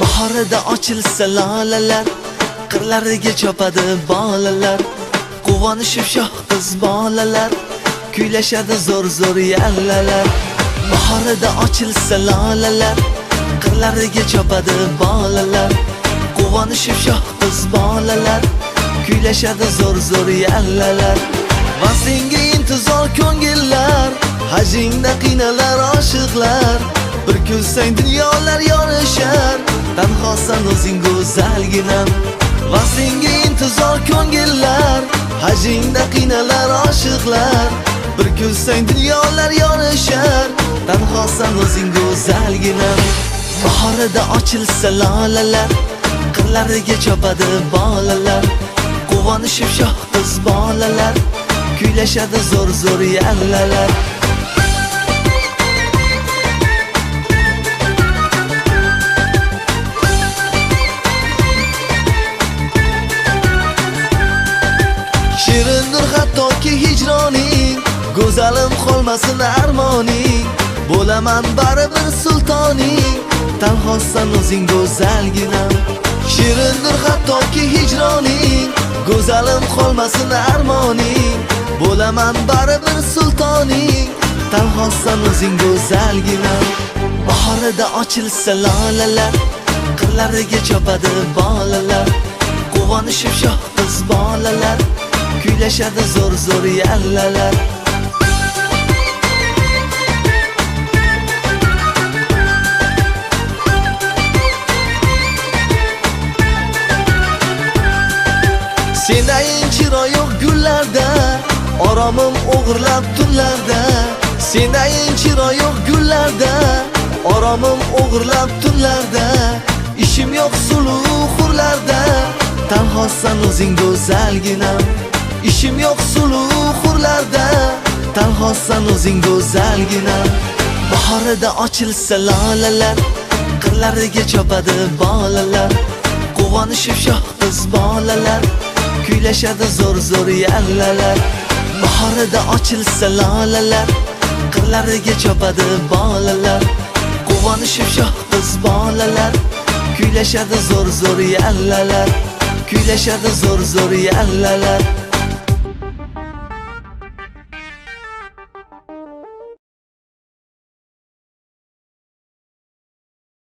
Bahorida ochilsa lolalar, qirlariga chopadi bolalar. Quvonishib shoh qiz bolalar, kuylashadi zo'r yallalar. Bahorida ochilsa lolalar, qirlariga chopadi bolalar. Quvonishib shoh qiz bolalar, kuylashadi zo'r yallalar. Va senga intizor ko'ngillar, hajingda qiynalar oshiqlar. Bir ko'rsang dunyolar yorishar, tanhosan o'zing go'zalginam. Va senga intizor ko'ngillar, hajingda qiynalar oshiqlar. Bir ko'rsang dunyolar yorishar, tanhosan o'zing go'zalginam. Bahorida ochilsa lolalar, qirlariga chopadi bolalar. Quvonishib shoh qiz bolalar, kuylashadi zo'r yallalar. Shirindir hattoki hijroning, go'zalim qolmasin armoning. Bo'laman baribir sultoning, tanhosan o'zing go'zalginam. Shirindir hattoki hijroning, go'zalim qolmasin armoning. Bo'laman baribir sultoning, tanhosan o'zing go'zalginam. Bahorida ochilsa lolalar, qirlariga chopadi bolalar. Quvonishib shoh qiz bolalar, kuylashadi zo'r yallalar. Senayin chiroyoq gullarda, oromim o'g'irlab tunlarda. Senayin chiroyoq gullarda, oromim o'g'irlab tunlarda. Ishim yo'q suluv hurlarda, tanhosan o'zing go'zalginam. Ishim yo'q suluv hurlarda, tanhosan o'zing go'zalginam. Bahorida ochilsa lolalar, qirlariga chopadi bolalar. Quvonishib shoh qiz bolalar, kuylashadi zo'r yallalar. Bahorida ochilsa lolalar, qirlariga chopadi bolalar. Quvonishib shoh qiz bolalar, kuylashadi zo'r yallalar. Kuylashadi zo'r yallalar.